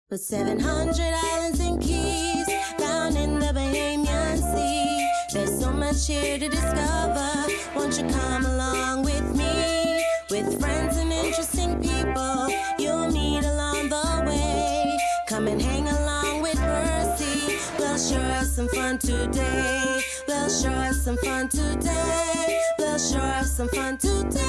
But 700 islands and keys found in the Bahamian Sea. There's so much here to discover. Won't you come along with me? With friends and interesting people you'll meet along the way. Come and hang along with Percy. We'll sure have some fun today. We'll sure have some fun today. We'll sure have some fun today.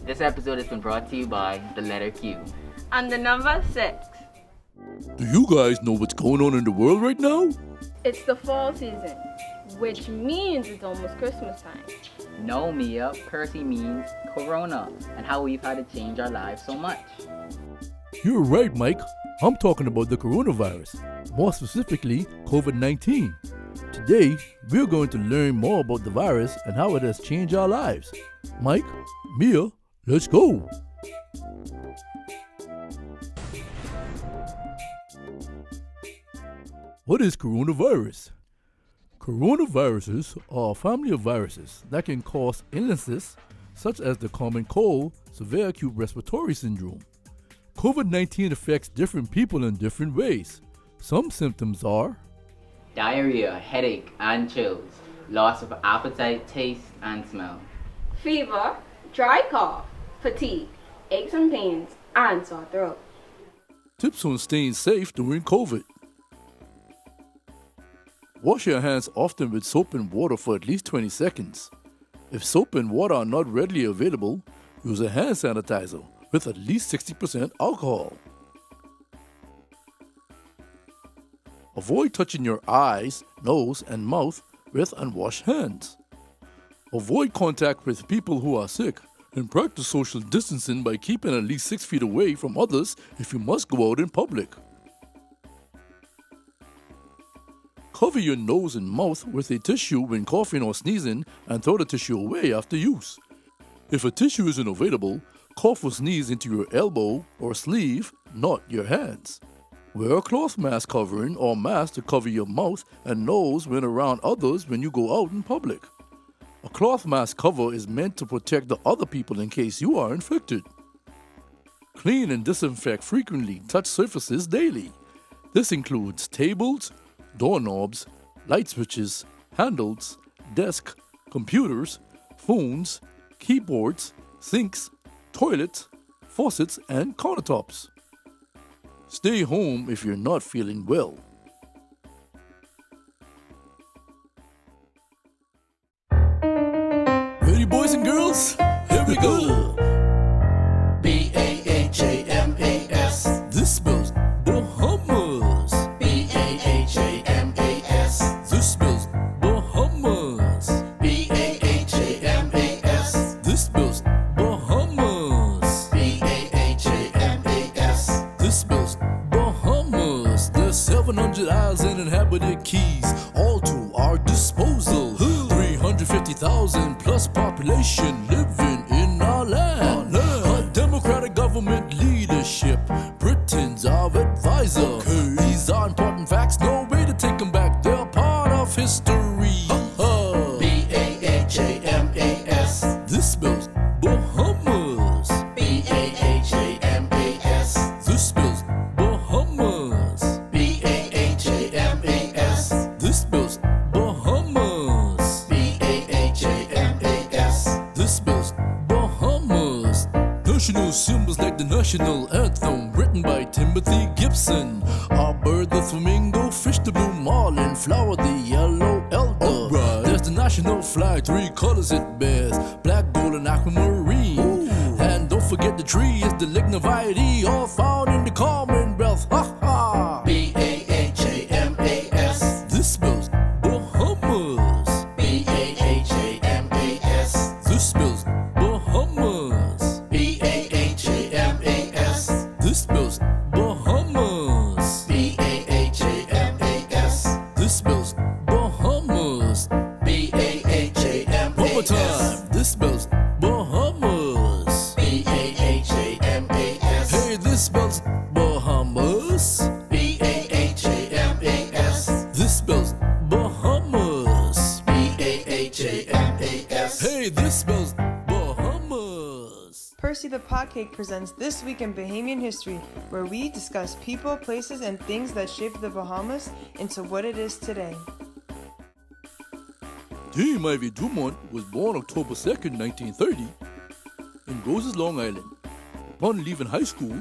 This episode has been brought to you by the letter Q. And the number 6. Do you guys know what's going on in the world right now? It's the fall season, which means it's almost Christmas time. No, Mia, Percy means Corona and how we've had to change our lives so much. You're right, Mike. I'm talking about the coronavirus, more specifically COVID-19. Today, we're going to learn more about the virus and how it has changed our lives. Mike, Mia, let's go. What is coronavirus? Coronaviruses are a family of viruses that can cause illnesses such as the common cold, severe acute respiratory syndrome. COVID-19 affects different people in different ways. Some symptoms are Diarrhea, headache and chills, loss of appetite, taste and smell. Fever, dry cough, fatigue, aches and pains, and sore throat. tips on staying safe during COVID. Wash your hands often with soap and water for at least 20 seconds. If soap and water are not readily available, use a hand sanitizer with at least 60% alcohol. Avoid touching your eyes, nose, and mouth with unwashed hands. Avoid contact with people who are sick and practice social distancing by keeping at least 6 feet away from others if you must go out in public. Cover your nose and mouth with a tissue when coughing or sneezing and throw the tissue away after use. If a tissue isn't available, cough or sneeze into your elbow or sleeve, not your hands. Wear a cloth mask covering or mask to cover your mouth and nose when around others when you go out in public. A cloth mask cover is meant to protect the other people in case you are infected. Clean and disinfect frequently touch surfaces daily. This includes tables, doorknobs, light switches, handles, desks, computers, phones, keyboards, sinks, toilets, faucets, and countertops. Stay home if you're not feeling well. Ready, boys and girls? Here we go! B-A-H-A-M-A-S. This spells Bahamas. B-A-H-A-M-A-S. This spells Bahamas. B-A-H-A-M-A-S. This spells Bahamas. B-A-H-A-M-A-S. This spells Bahamas. There's 700 islands and inhabited keys, all to our disposal. 350,000 plus population living in our land. A democratic government leadership, Britain's our advisor. These are important facts, no way to take them back. They're part of history. B-A-H-A-M-A-S. This spells Bahamas. B-A-H-A-M-A-S. This spells Bahamas. B-A-H-A-M-A-S. This spells Bahamas. B-A-H-A-M-A-S. This spells Bahamas. National symbols like the national anthem, written by Timothy Gibson. Our bird, the flamingo, fish, the blue marlin, flower, the yellow elder. There's the national flag, 3 colors it bears, black, gold, and aquamarine. And don't forget the tree is the lignavite, all found in the Commonwealth. Ha ha! B-A-H-A-M-A-S. This spells Bahamas. B-A-H-A-M-A-S. This spells Bahamas. B-A-H-A-M-A-S. This spells Bahamas. B-A-H-A-M-A-S. This spells Bahamas. B-A-H-A-M-A-S. One more time. This spells Bahamas. B-A-H-A-M-A-S. Hey, this spells Bahamas. B-A-H-A-M-A-S. This spells Bahamas. B-A-H-A-M-A-S. Hey, this spells Percy the Potcake presents This Week in Bahamian History, where we discuss people, places, and things that shaped the Bahamas into what it is today. Dame Ivy Dumont was born October 2nd, 1930, in Roses, Long Island. Upon leaving high school,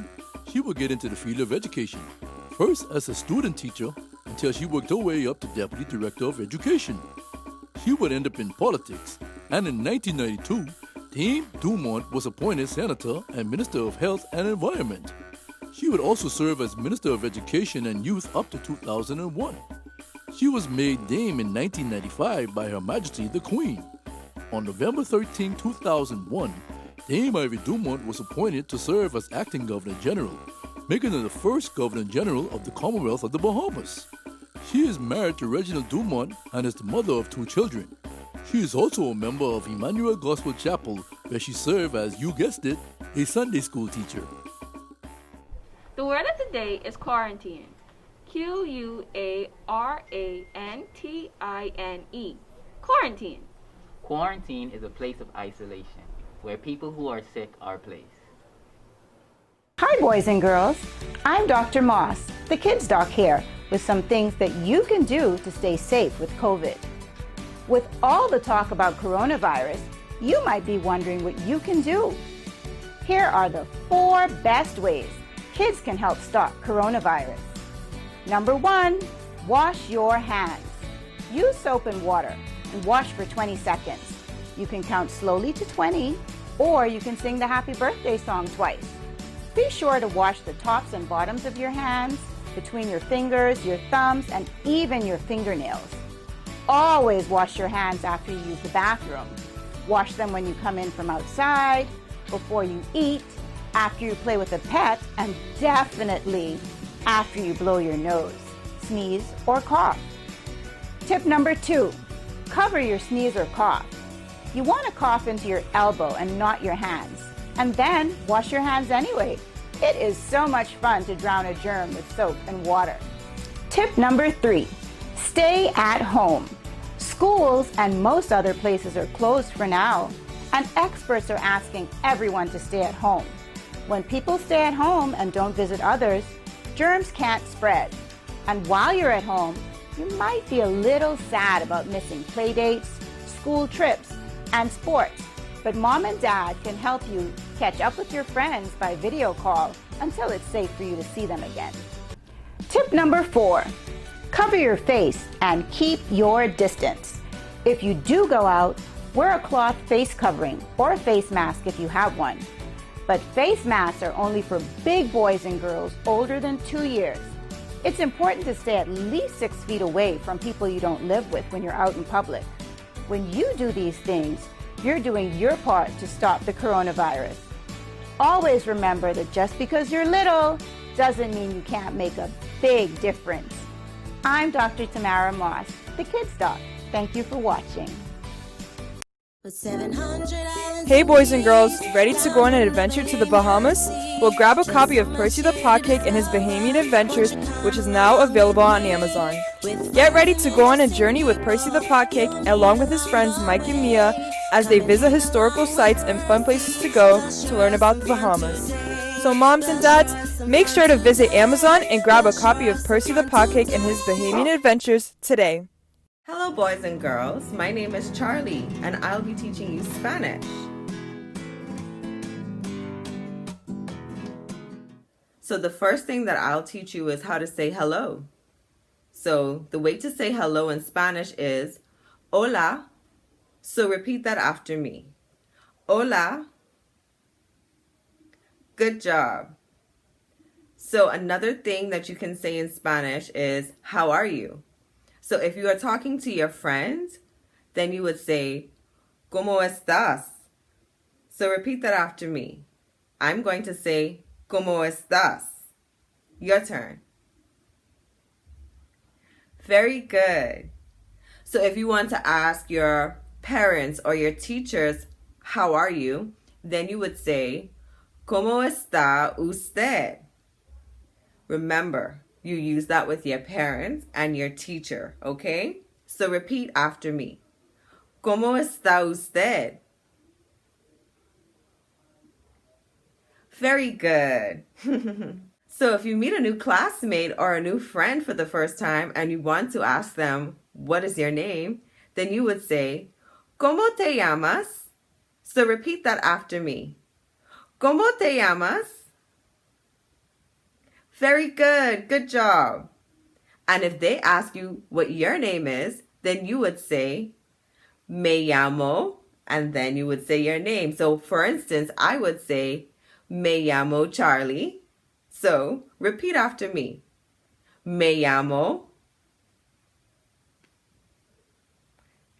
she would get into the field of education, first as a student teacher until she worked her way up to Deputy Director of Education. She would end up in politics, and in 1992, Dame Dumont was appointed Senator and Minister of Health and Environment. She would also serve as Minister of Education and Youth up to 2001. She was made Dame in 1995 by Her Majesty the Queen. On November 13, 2001, Dame Ivy Dumont was appointed to serve as Acting Governor General, making her the first Governor General of the Commonwealth of the Bahamas. She is married to Reginald Dumont and is the mother of 2 children. She is also a member of Emmanuel Gospel Chapel, where she served as, you guessed it, a Sunday school teacher. The word of the day is quarantine. Quarantine. Quarantine. Quarantine is a place of isolation, where people who are sick are placed. Hi boys and girls, I'm Dr. Moss, the Kids Doc here, with some things that you can do to stay safe with COVID. With all the talk about coronavirus, you might be wondering what you can do. Here are the 4 best ways kids can help stop coronavirus. Number 1, wash your hands. Use soap and water and wash for 20 seconds. You can count slowly to 20, or you can sing the happy birthday song twice. Be sure to wash the tops and bottoms of your hands, between your fingers, your thumbs, and even your fingernails. Always wash your hands after you use the bathroom. Wash them when you come in from outside, before you eat, after you play with a pet, and definitely after you blow your nose, sneeze, or cough. Tip number 2, cover your sneeze or cough. You want to cough into your elbow and not your hands, and then wash your hands anyway. It is so much fun to drown a germ with soap and water. Tip number 3, stay at home. Schools and most other places are closed for now, and experts are asking everyone to stay at home. When people stay at home and don't visit others, germs can't spread. And while you're at home, you might be a little sad about missing play dates, school trips, and sports. But mom and dad can help you catch up with your friends by video call until it's safe for you to see them again. Tip number 4, cover your face and keep your distance. If you do go out, wear a cloth face covering or a face mask if you have one. But face masks are only for big boys and girls older than 2 years. It's important to stay at least 6 feet away from people you don't live with when you're out in public. When you do these things, you're doing your part to stop the coronavirus. Always remember that just because you're little doesn't mean you can't make a big difference. I'm Dr. Tamara Moss, the Kids Doc. Thank you for watching. Hey boys and girls, ready to go on an adventure to the Bahamas? Well, grab a copy of Percy the Potcake and his Bahamian Adventures, which is now available on Amazon. Get ready to go on a journey with Percy the Potcake along with his friends Mike and Mia as they visit historical sites and fun places to go to learn about the Bahamas. So moms and dads, make sure to visit Amazon and grab a copy of Percy the Potcake and his Bahamian Adventures today. Hello boys and girls, my name is Charlie and I'll be teaching you Spanish. So the first thing that I'll teach you is how to say hello. So the way to say hello in Spanish is hola. So repeat that after me. Hola. Good job. So another thing that you can say in Spanish is how are you? So if you are talking to your friends, then you would say, ¿Cómo estás? So repeat that after me. I'm going to say, ¿Cómo estás? Your turn. Very good. So if you want to ask your parents or your teachers, how are you? Then you would say, ¿Cómo está usted? Remember, you use that with your parents and your teacher, okay? So repeat after me. ¿Cómo está usted? Very good. So if you meet a new classmate or a new friend for the first time and you want to ask them, what is your name? Then you would say, ¿Cómo te llamas? So repeat that after me. ¿Cómo te llamas? Very good. Good job. And if they ask you what your name is, then you would say, Me llamo, and then you would say your name. So for instance, I would say, Me llamo Charlie. So repeat after me. Me llamo.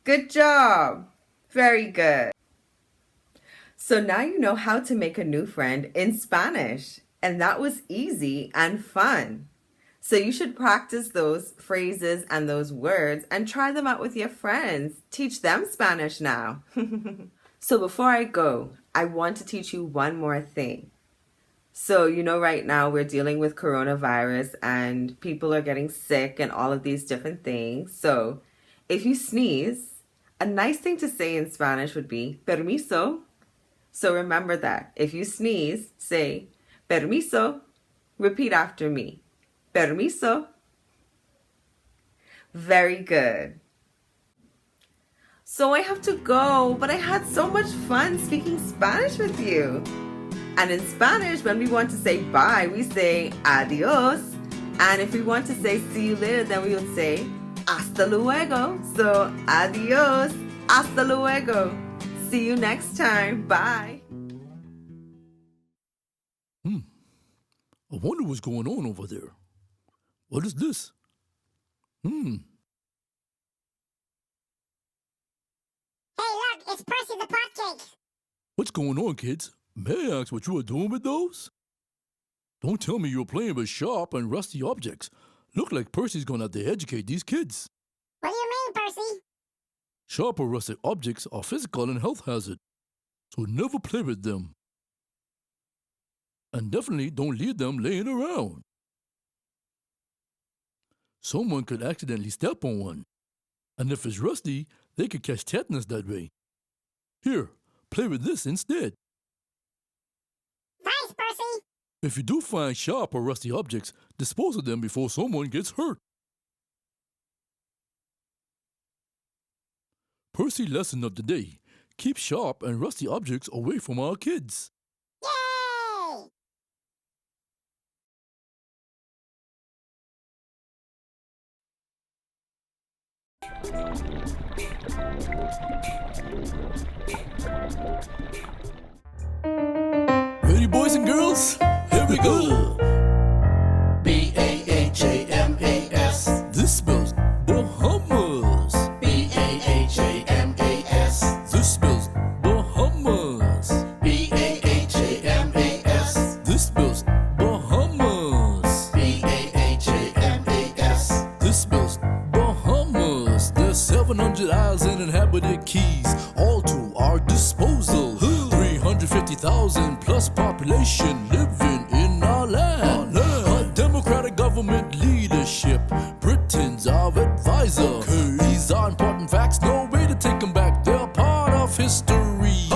Good job. Very good. So now you know how to make a new friend in Spanish. And that was easy and fun. So you should practice those phrases and those words and try them out with your friends. Teach them Spanish now. So before I go, I want to teach you one more thing. So you know right now we're dealing with coronavirus and people are getting sick and all of these different things. So if you sneeze, a nice thing to say in Spanish would be permiso. So remember that. If you sneeze, say permiso. Repeat after me. Permiso. Very good. So I have to go, but I had so much fun speaking Spanish with you. And in Spanish, when we want to say bye, we say adios. And if we want to say see you later, then we would say hasta luego. So adios, hasta luego. See you next time. Bye. I wonder what's going on over there. What is this? Hey, look, it's Percy the Potcake. What's going on, kids? May I ask what you are doing with those? Don't tell me you're playing with sharp and rusty objects. Look like Percy's gonna have to educate these kids. What do you mean, Percy? Sharp or rusty objects are physical and health hazard, so never play with them. And definitely don't leave them laying around. Someone could accidentally step on one, and if it's rusty, they could catch tetanus that way. Here, play with this instead. Thanks, Percy. If you do find sharp or rusty objects, dispose of them before someone gets hurt. Percy lesson of the day: keep sharp and rusty objects away from our kids. Yay! Ready, boys and girls? Here we go. B-A-H-A-M-A-S. This spells Bahamas. B-A-H-A-M-A-S. This spells Bahamas. B-A-H-A-M-A-S. This spells Bahamas. B-A-H-A-M-A-S. This spells Bahamas. There's 700 islands and inhabited keys, all to our disposal. 350,000 plus population living in our land. A democratic government leadership, Britain's our advisor. These are important facts, no way to take them back. They're part of history.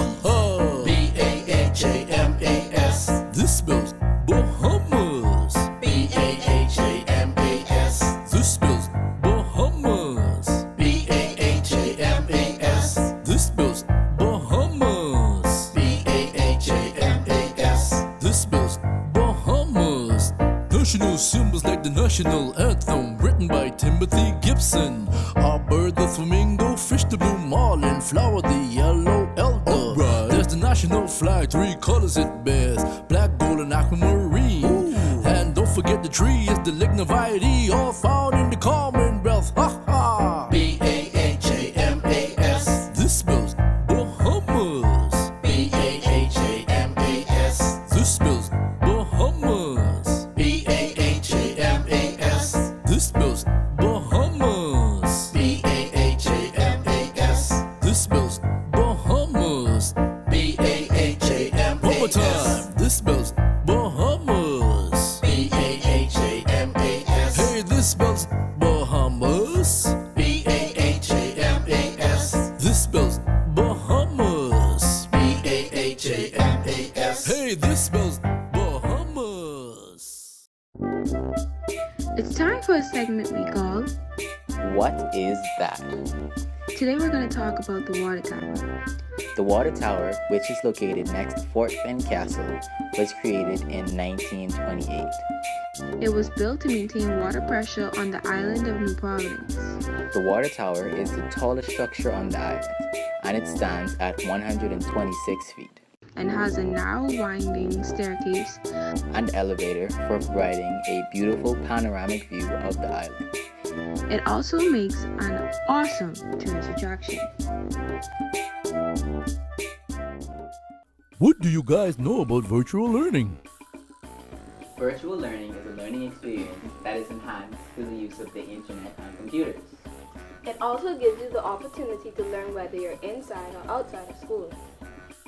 B-A-H-A-M-A-S. This spells Bahamas. B-A-H-A-M-A-S. This spells Bahamas. B-A-H-A-M-A-S. This spells Bahamas. B-A-H-A-M-A-S. This spells Bahamas. National symbols like the national anthem, written by Timothy Gibson. Our bird, the flamingo, fish, the blue marlin, flower, the yellow elder. There's the national flag, 3 colors it bears: black, gold, and aquamarine. And don't forget the tree is the lignavite, all found in the Commonwealth. Ha ha! B-A-H-A-M-A-S. This spells Bahamas. B-A-H-A-M-A-S. This spells Bahamas. B-A-H-A-M-A-S. This spells Bahamas. B-A-H-A-M-A-S. This spells Bahamas. B-A-H-A-M-A-S. One more time. This spells Bahamas. B-A-H-A-M-A-S. Hey, this spells Bahamas. B-A-H-A-M-A-S. This spells Bahamas. B-A-H-A-M-A-S. Hey, this spells segment we call What is that? Today we're going to talk about the water tower. The water tower, which is located next to Fort Bend Castle, was created in 1928. It was built to maintain water pressure on the island of New Providence. The water tower is the tallest structure on the island, and it stands at 126 feet. And has a narrow winding staircase And elevator for providing a beautiful panoramic view of the island. It also makes an awesome tourist attraction. What do you guys know about virtual learning? Virtual learning is a learning experience that is enhanced through the use of the internet and computers. It also gives you the opportunity to learn whether you're inside or outside of school.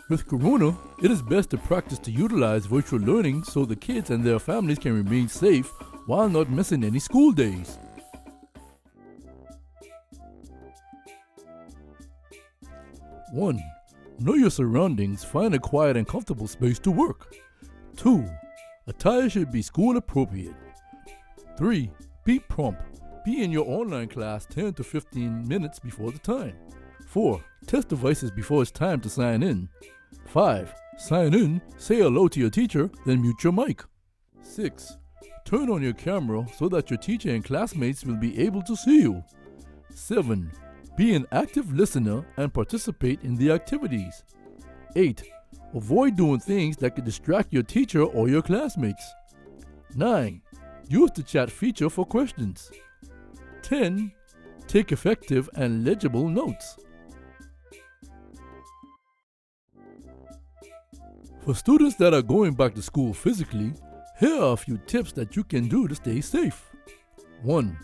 With Corona, it is best to practice to utilize virtual learning so the kids and their families can remain safe while not missing any school days. 1. Know your surroundings. Find a quiet and comfortable space to work. 2. Attire should be school appropriate. 3. Be prompt. Be in your online class 10 to 15 minutes before the time. 4. Test devices before it's time to sign in. 5. Sign in, say hello to your teacher, then mute your mic. 6. Turn on your camera so that your teacher and classmates will be able to see you. 7. Be an active listener and participate in the activities. 8. Avoid doing things that could distract your teacher or your classmates. 9. Use the chat feature for questions. 10. Take effective and legible notes. For students that are going back to school physically, here are a few tips that you can do to stay safe. 1.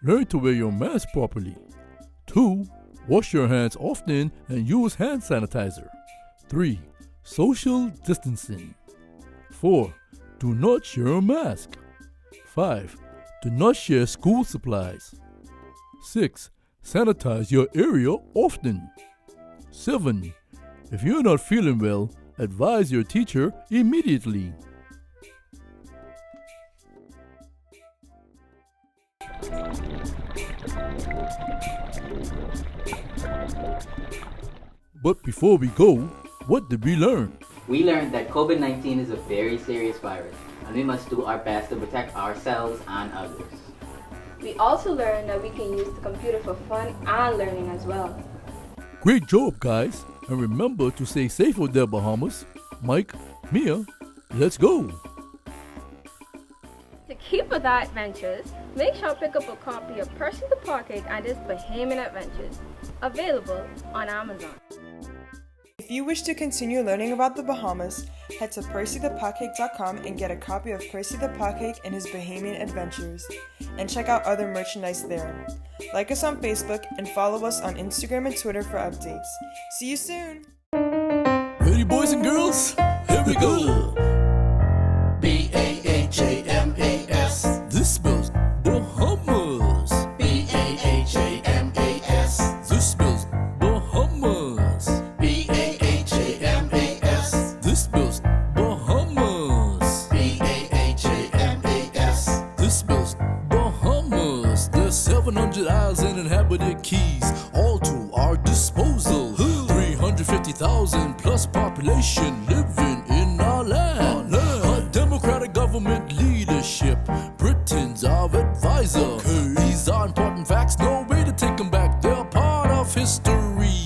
Learn to wear your mask properly. 2. Wash your hands often and use hand sanitizer. 3. Social distancing. 4. Do not share a mask. 5. Do not share school supplies. 6. Sanitize your area often. 7. If you're not feeling well, advise your teacher immediately. But before we go, what did we learn? We learned that COVID-19 is a very serious virus, and we must do our best to protect ourselves and others. We also learned that we can use the computer for fun and learning as well. Great job, guys. And remember to stay safe out there, Bahamas. Mike, Mia, let's go. To keep with our adventures, make sure to pick up a copy of Percy the Potcake and his Bahamian Adventures, available on Amazon. If you wish to continue learning about the Bahamas, head to percythepotcake.com and get a copy of Percy the Potcake and his Bahamian Adventures, and check out other merchandise there. Like us on Facebook and follow us on Instagram and Twitter for updates. See you soon! Ready, boys and girls? Here we go. B-A-H-A-M-A-S. This spells Bahamas. B-A-H-A-M-A-S. This spells Bahamas. B-A-H-A-M-A-S. This spells Bahamas. B-A-H-A-M-A-S. This spells Bahamas. There's 700 isles and inhabited keys, all to our disposal. 350,000 plus population living in our land. A democratic government leadership, Britain's our advisor. These are important facts, no way to take them back. They're part of history.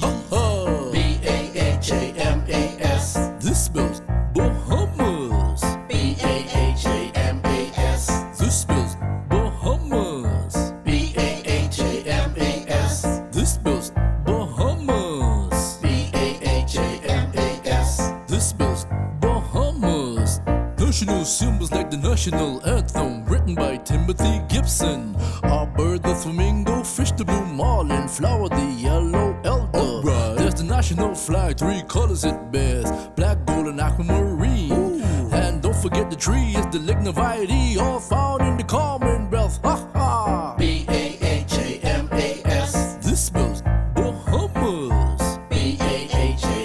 B-A-H-A-M-A-S. This spells Bahamas. B-A-H-A-M-A-S. This spells Bahamas. B-A-H-A-M-A-S. This spells Bahamas. B-A-H-A-M-A-S. This spells Bahamas. National symbols like the national anthem, written by Timothy Gibson. Our bird, the flamingo, fish, the blue marlin, flower, the yellow elder. There's the national flag, 3 colors it bears, black, gold, and aquamarine. And don't forget the tree is the lignavite, all found in the Commonwealth. Ha ha! B-A-H-A-M-A-S. This spells Bahamas.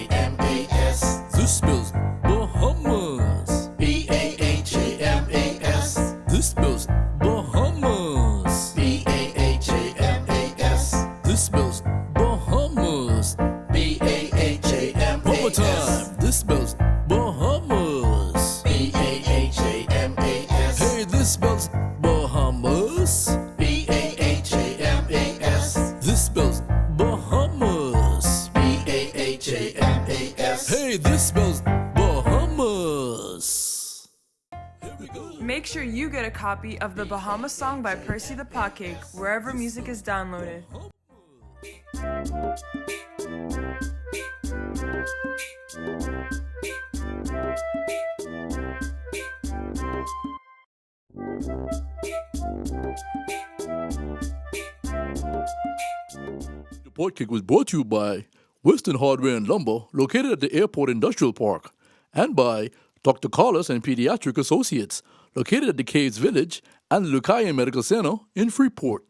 B-A-H-A-M-A-S. This spells Bahamas. B-A-H-A-M-A-S. This spells Bahamas. time. This spells Bahamas. B-A-H-A-M-A-S. Hey, this spells Bahamas. B-A-H-A-M-A-S. This spells Bahamas. B-A-H-A-M-A-S. Hey, this spells Bahamas. Here we go. Make sure you get a copy of the Bahama song by Percy the Potcake wherever music is downloaded. The Potcake was brought to you by Western Hardware and Lumber, located at the Airport Industrial Park, and by Dr. Carlos and Pediatric Associates, located at the Caves Village and the Lucayan Medical Center in Freeport.